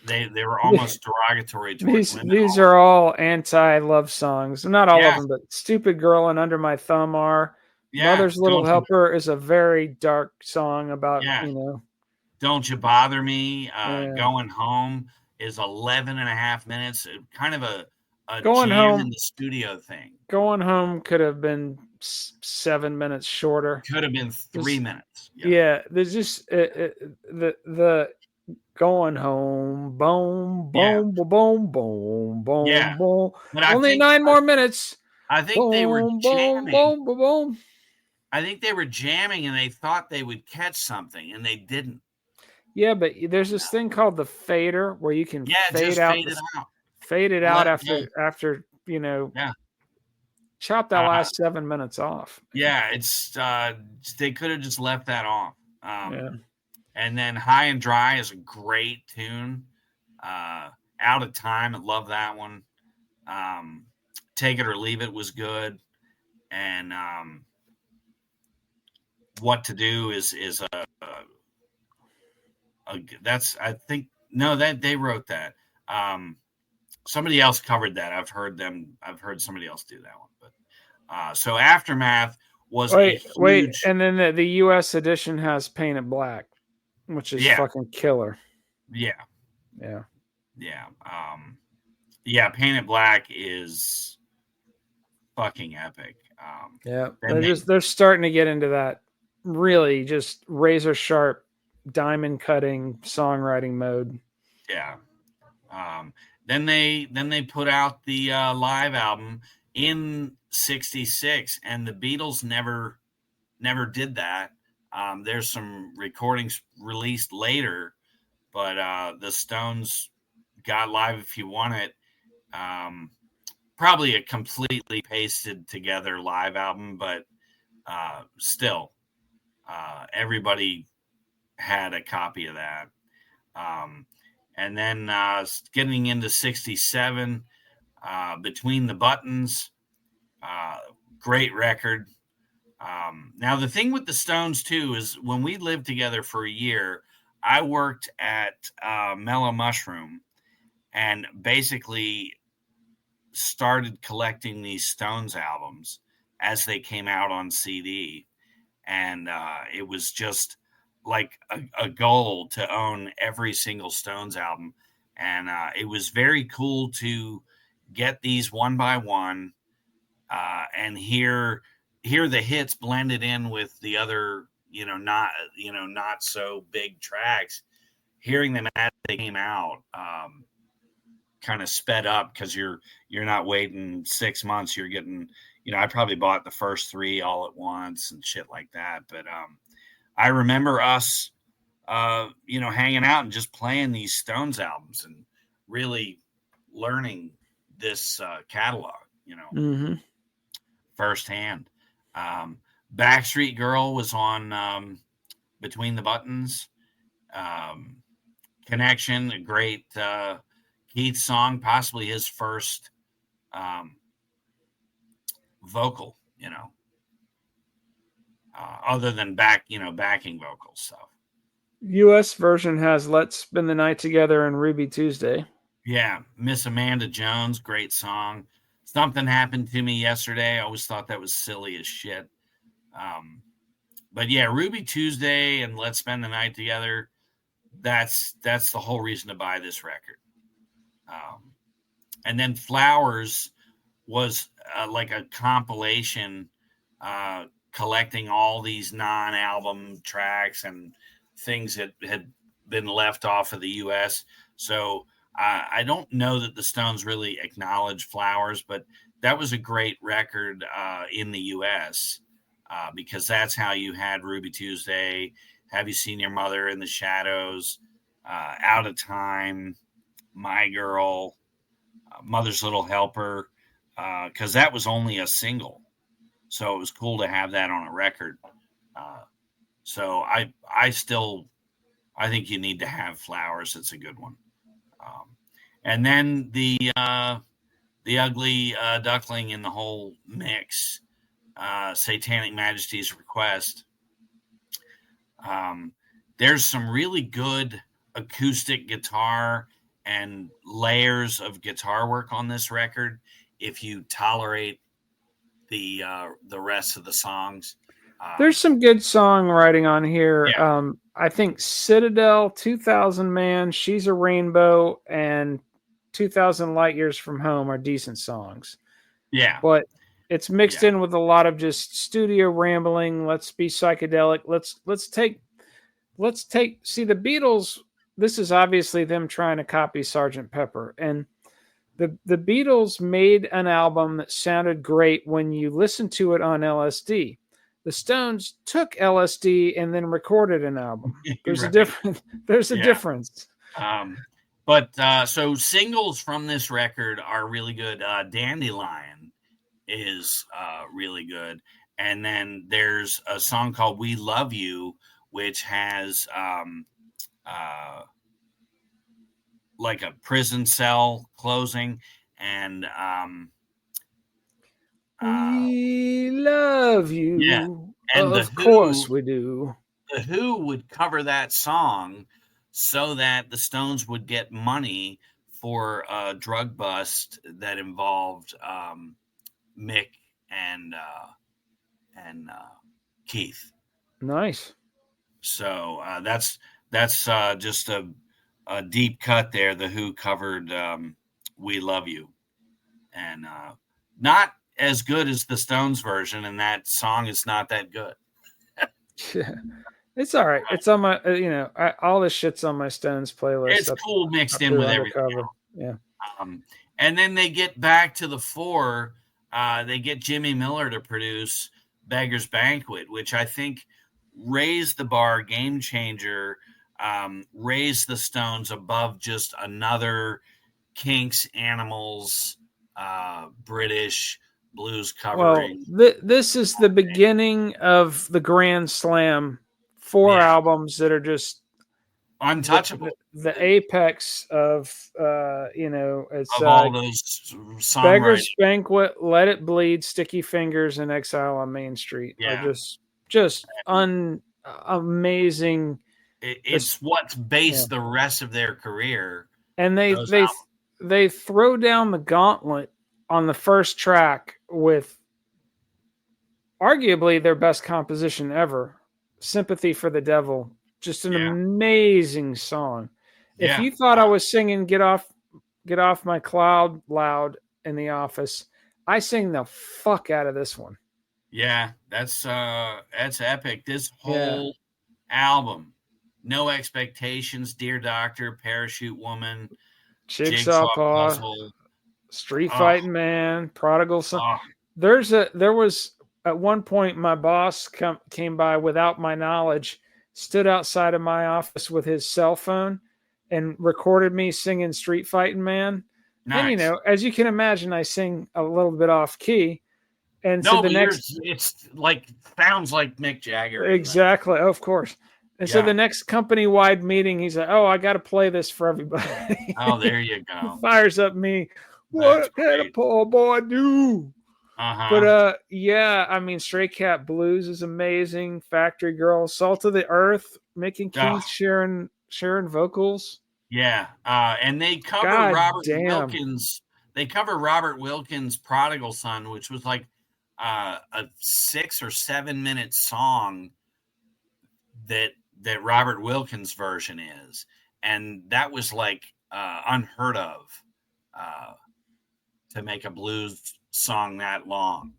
they were almost derogatory towards women. These are all anti-love songs. Not all of Yeah, them, but "Stupid Girl" and "Under My Thumb" are. yeah. "Mother's Little Helper" is a very dark song about, Yeah. Don't You Bother Me. yeah. Going Home is 11 and a half minutes. Kind of a Going jam in home, the studio thing. going home could have been 7 minutes shorter. Could have been 3 minutes. Yeah, there's just the going home, boom, Yeah. boom, boom, boom, boom, Yeah. boom. But I Only think 9 more minutes. I think they were Boom, boom, jamming. boom, boom, boom. I think they were jamming and they thought they would catch something and they didn't. Yeah, but there's this thing called the fader where you can Yeah, fade just out fade it out. fade it out Let it go. after Yeah. chop that Uh, last 7 minutes off. yeah, it's they could have just left that off. Yeah. And then High and Dry is a great tune. Out of Time, I love that one. Take It or Leave It was good. And What to Do is that's, I think, no, that they wrote that. Somebody else covered that. I've heard somebody else do that one. But so Aftermath was a Wait, huge, and then the US edition has Paint It Black, which is yeah, fucking killer. yeah, Yeah. yeah. Yeah, Paint It Black is fucking epic. Yeah. And They're starting to get into that really just razor sharp diamond cutting songwriting mode. yeah. Then they put out the live album in '66, and the Beatles never did that. There's some recordings released later, but the Stones got Live If You Want It. Probably a completely pasted together live album, but still, everybody had a copy of that. And then getting into '67, Between the Buttons, great record. Now, the thing with the Stones, too, is when we lived together for a year, I worked at Mellow Mushroom and basically started collecting these Stones albums as they came out on CD. And it was just like a goal to own every single Stones album. And it was very cool to get these one by one and hear the hits blended in with the other, not so big tracks. Hearing them as they came out kind of sped up because you're not waiting 6 months. You're getting, I probably bought the first three all at once and shit like that. But I remember us, hanging out and just playing these Stones albums and really learning this catalog, Mm-hmm. firsthand. Backstreet Girl was on Between the Buttons. Connection, a great Keith song, possibly his first vocal, other than backing vocal stuff. US version has "Let's Spend the Night Together" and "Ruby Tuesday." Yeah, Miss Amanda Jones, great song. Something Happened to Me Yesterday. I always thought that was silly as shit. But yeah, Ruby Tuesday and Let's Spend the Night Together. That's the whole reason to buy this record. And then Flowers was like a compilation collecting all these non-album tracks and things that had been left off of the US. So I don't know that the Stones really acknowledge Flowers, but that was a great record in the US because that's how you had Ruby Tuesday, Have You Seen Your Mother in the Shadows, Out of Time, My Girl, Mother's Little Helper, because that was only a single. So it was cool to have that on a record. So I think you need to have Flowers. It's a good one. And then the Ugly Duckling in the whole mix. Satanic Majesty's Request. There's some really good acoustic guitar and layers of guitar work on this record if you tolerate the rest of the songs. There's some good songwriting on here. Yeah. I think Citadel, 2000 Man, She's a Rainbow, and 2000 Light Years from Home are decent songs. Yeah. But it's mixed in with a lot of just studio rambling. Let's be psychedelic. Let's take see the Beatles. This is obviously them trying to copy Sgt. Pepper, and the Beatles made an album that sounded great when you listen to it on LSD. The Stones took LSD and then recorded an album. There's Right. a difference. There's a difference. But so singles from this record are really good. Dandelion is really good. And then there's a song called We Love You, which has like a prison cell closing. And we love you. Yeah. And of course we do. The Who would cover that song so that the Stones would get money for a drug bust that involved Mick and Keith. Nice. So that's just a deep cut there. The Who covered "We Love You," and not as good as the Stones version, and that song is not that good. It's all right. It's on my, all this shit's on my Stones playlist. It's cool mixed in with everything. Yeah. And then they get back to the fore. They get Jimmy Miller to produce Beggar's Banquet, which I think raised the bar, game changer, raised the Stones above just another Kinks, Animals, British blues covering. Well, this is the beginning of the Grand Slam. 4 albums that are just untouchable. The apex of it's of all those songwriters. Beggar's Banquet, Let It Bleed, Sticky Fingers, and Exile on Main Street are just amazing. It's what's based the rest of their career. And they throw down the gauntlet on the first track with arguably their best composition ever, Sympathy for the Devil. Just an amazing song. If you thought I was singing Get Off My Cloud loud in the office, I sing the fuck out of this one. Yeah, that's epic. This whole album, No Expectations, Dear Doctor, Parachute Woman, Jigsaw Puzzle, Street Fighting Man, Prodigal Son. There was at one point my boss came by without my knowledge, stood outside of my office with his cell phone and recorded me singing Street Fighting Man. Nice. And as you can imagine, I sing a little bit off key. And so it's like sounds like Mick Jagger. Exactly, of course. And so the next company-wide meeting, he's like, "Oh, I got to play this for everybody." Oh, there you go. Fires up me. What can a poor boy do? But I mean, Stray Cat Blues is amazing. Factory Girl, Salt of the Earth, Mick and Keith sharing vocals. Yeah, and they cover Wilkins. They cover Robert Wilkins' "Prodigal Son," which was like a 6 or 7 minute song that Robert Wilkins' version is, and that was like unheard of to make a blues song that long.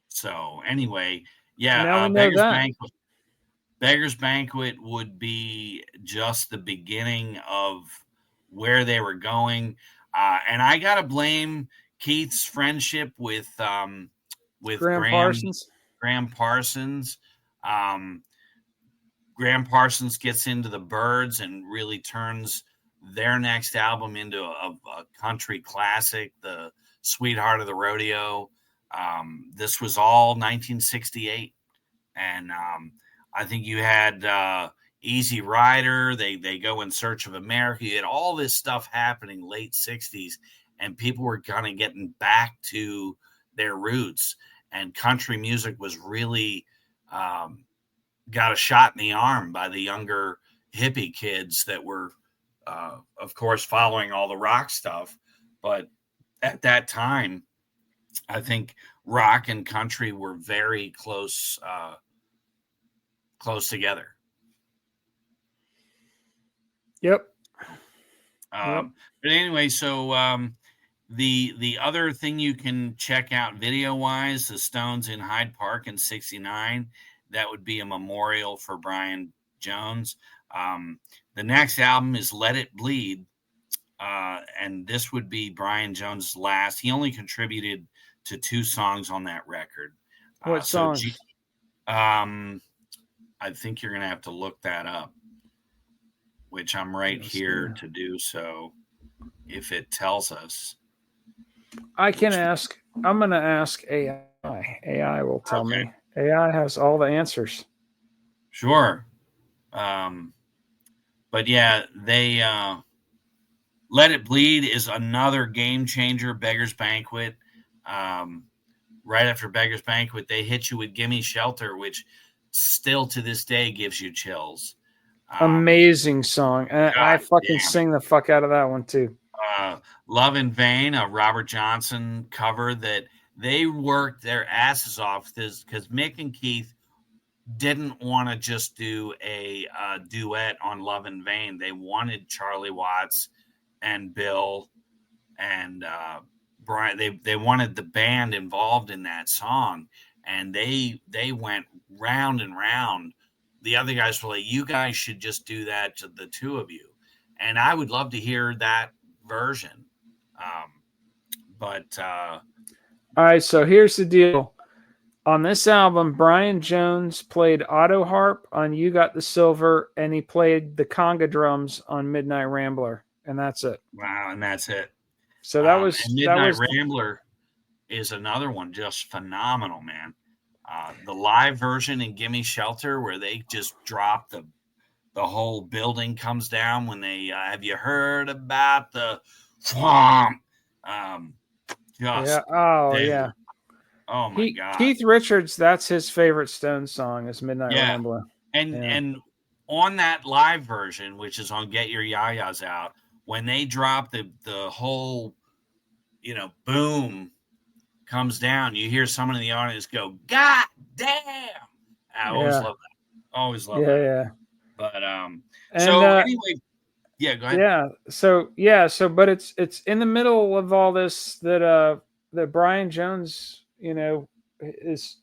So anyway, Beggar's Banquet would be just the beginning of where they were going, and I gotta blame Keith's friendship with Graham Parsons. Graham Parsons gets into the Byrds and really turns their next album into a country classic, The Sweetheart of the Rodeo. This was all 1968, and I think you had Easy Rider. They go In Search of America. You had all this stuff happening late 60s, and people were kind of getting back to their roots, and country music was really got a shot in the arm by the younger hippie kids that were, of course, following all the rock stuff. But at that time, I think rock and country were very close together. Yep. But anyway, so the other thing you can check out video wise, the Stones in Hyde Park in '69, that would be a memorial for Brian Jones. The next album is Let It Bleed, and this would be Brian Jones' last. He only contributed to 2 songs on that record. What songs? I think you're going to have to look that up, which I'm right here to do so if it tells us. I can ask. I'm going to ask AI. AI will tell me. AI has all the answers. Sure. But yeah, they Let It Bleed is another game changer. Beggar's Banquet. Right after Beggar's Banquet, they hit you with Gimme Shelter, which still to this day gives you chills. Amazing song. I fucking sing the fuck out of that one too. Love in Vain, a Robert Johnson cover that they worked their asses off because Mick and Keith didn't want to just do a duet on Love in Vain. They wanted Charlie Watts and Bill and Brian. They wanted the band involved in that song, and they went round and round. The other guys were like, "You guys should just do that to the 2 of you," and I would love to hear that version. All right, so here's the deal. On this album, Brian Jones played auto harp on You Got the Silver, and he played the conga drums on Midnight Rambler, and that's it. Wow, and that's it. So that was Midnight Rambler is another one, just phenomenal, man. The live version in Gimme Shelter, where they just drop the whole building comes down when they have you heard about the swamp? Yeah. Oh, dude. Yeah. Oh my God. Keith Richards, that's his favorite Stones song is Midnight Rambler. And on that live version, which is on Get Your Yayas Out, when they drop the whole, boom comes down, you hear someone in the audience go, "God damn!" I always love that. Always love that. Yeah. But anyway, yeah, go ahead. But it's in the middle of all this that Brian Jones, is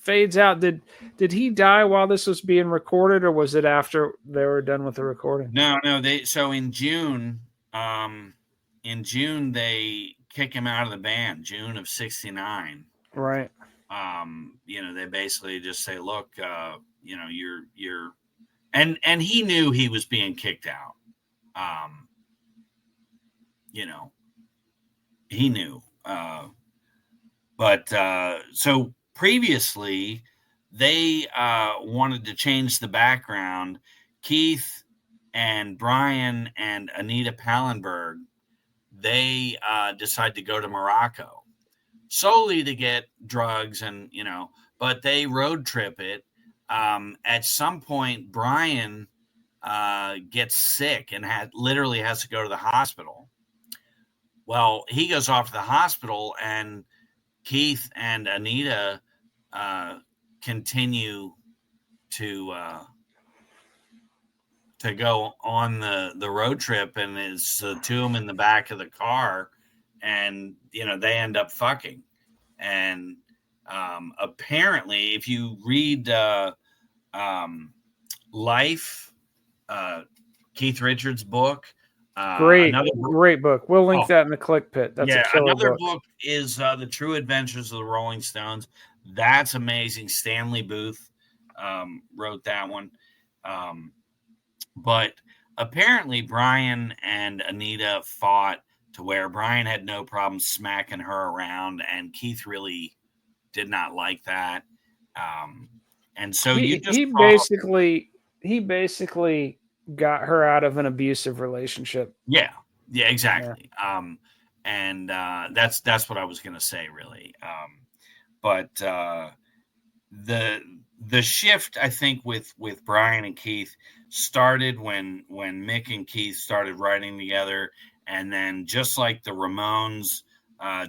fades out. Did he die while this was being recorded, or was it after they were done with the recording? No. So in June they kick him out of the band, June of '69. Right. They basically just say, "Look, you're," and he knew he was being kicked out. He knew. But so previously they wanted to change the background. Keith and Brian and Anita Pallenberg, they decide to go to Morocco solely to get drugs and, but they road trip it. At some point, Brian gets sick and literally has to go to the hospital. Well, he goes off to the hospital, and Keith and Anita continue to go on the road trip, and it's the 2 of them in the back of the car, and they end up fucking. And apparently, if you read Life, Keith Richards' book, great book. We'll link that in the click pit. That's a killer another book is The True Adventures of the Rolling Stones. That's amazing. Stanley Booth wrote that one. But apparently Brian and Anita fought to where Brian had no problem smacking her around, and Keith really did not like that. And so he basically got her out of an abusive relationship. Yeah, exactly. Yeah. and that's what I was going to say, really. But the shift, I think, with Brian and Keith started when Mick and Keith started writing together, and then just like the Ramones,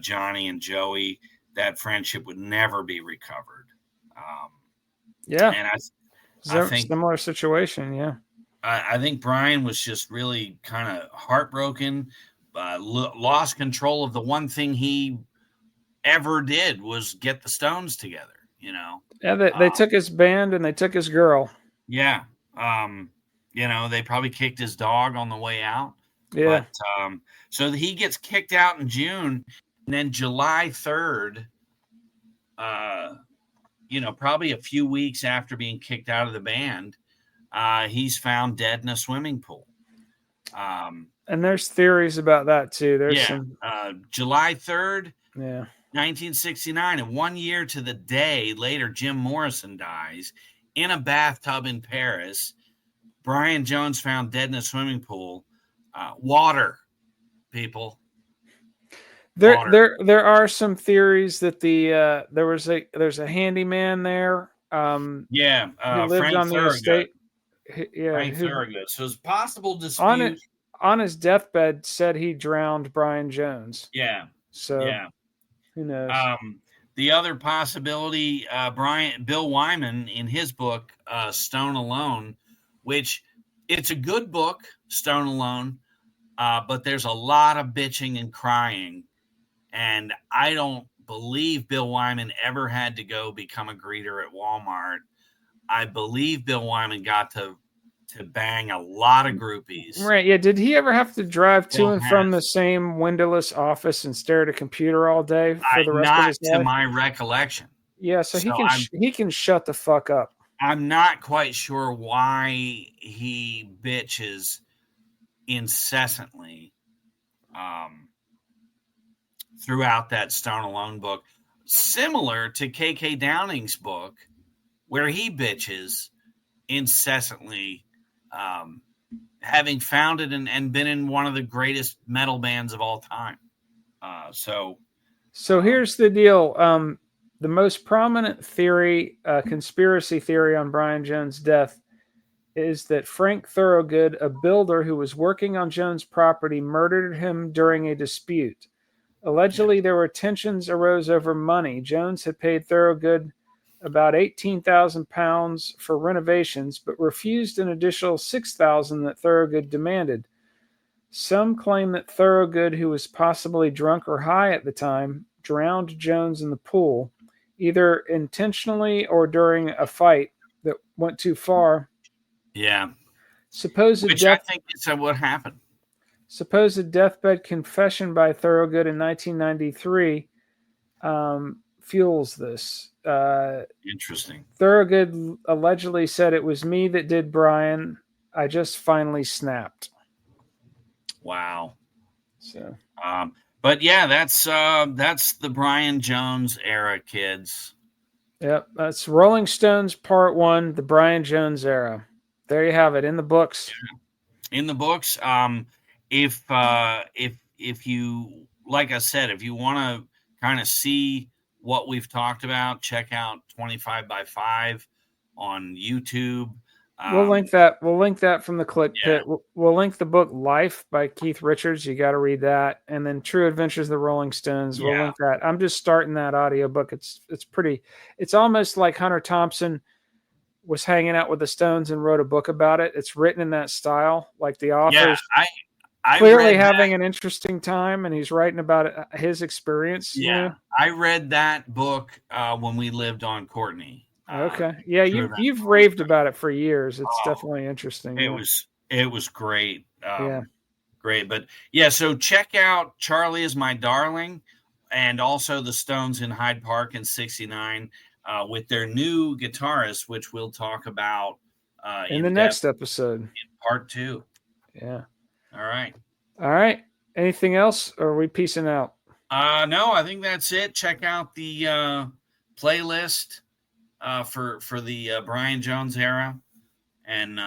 Johnny and Joey, that friendship would never be recovered. Yeah. And I think Similar situation. Yeah. I think Brian was just really kind of heartbroken, lost control of the one thing he ever did was get the Stones together. Yeah. They took his band and they took his girl. Yeah. They probably kicked his dog on the way out. Yeah. But so he gets kicked out in June, and then July 3rd, probably a few weeks after being kicked out of the band, he's found dead in a swimming pool. And there's theories about that too. There's some July 3rd, yeah, 1969, and 1 year to the day later, Jim Morrison dies in a bathtub in Paris. Brian Jones found dead in a swimming pool. Water, people. There are some theories that there's a handyman there. Who lived Frank on the Thorogood. estate. Yeah, Frank Thorogood. So it's possible dispute on his deathbed said he drowned Brian Jones. Yeah. So yeah. Who knows? The other possibility, Bill Wyman in his book, Stone Alone, which it's a good book, Stone Alone, but there's a lot of bitching and crying. And I don't believe Bill Wyman ever had to go become a greeter at Walmart. I believe Bill Wyman got to bang a lot of groupies. Right. Yeah. Did he ever have to drive to and from the same windowless office and stare at a computer all day for the rest of his life? Not to my recollection. Yeah. So he can shut the fuck up. I'm not quite sure why he bitches incessantly throughout that Stone Alone book, similar to KK Downing's book, where he bitches incessantly, having founded and been in one of the greatest metal bands of all time. So here's the deal. The most prominent theory, conspiracy theory on Brian Jones' death is that Frank Thorogood, a builder who was working on Jones' property, murdered him during a dispute. Allegedly, there were tensions arose over money. Jones had paid Thorogood about £18,000 for renovations, but refused an additional $6,000 that Thorogood demanded. Some claim that Thorogood, who was possibly drunk or high at the time, drowned Jones in the pool, either intentionally or during a fight that went too far. Yeah. Which I think is what happened. Supposed deathbed confession by Thorogood in 1993 fuels this. Interesting. Thorogood allegedly said, "It was me that did Brian. I just finally snapped." Wow. So, but yeah, that's the Brian Jones era, kids. Yep, that's Rolling Stones Part 1, the Brian Jones era. There you have it in the books. In the books. If you, like I said, if you want to kind of see what we've talked about, check out 25 by 5 on YouTube. We'll link that. We'll link that from the Click Pit. We'll link the book Life by Keith Richards. You got to read that, and then True Adventures of the Rolling Stones. We'll link that. I'm just starting that audiobook. It's pretty. It's almost like Hunter Thompson was hanging out with the Stones and wrote a book about it. It's written in that style, like the author's clearly having an interesting time, and he's writing about his experience. Yeah, I read that book when we lived on Courtney. Okay, yeah, you've raved about it for years. It's definitely interesting. It was great. Great, but yeah. So check out Charlie Is My Darling, and also the Stones in Hyde Park in '69 with their new guitarist, which we'll talk about in the next episode, in part 2. Yeah. All right. Anything else, or are we peacing out? No, I think that's it. Check out the playlist for the Brian Jones era, and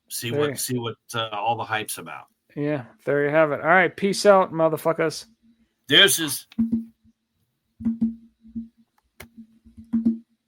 see what all the hype's about. Yeah, there you have it. All right, peace out, motherfuckers. Deuces.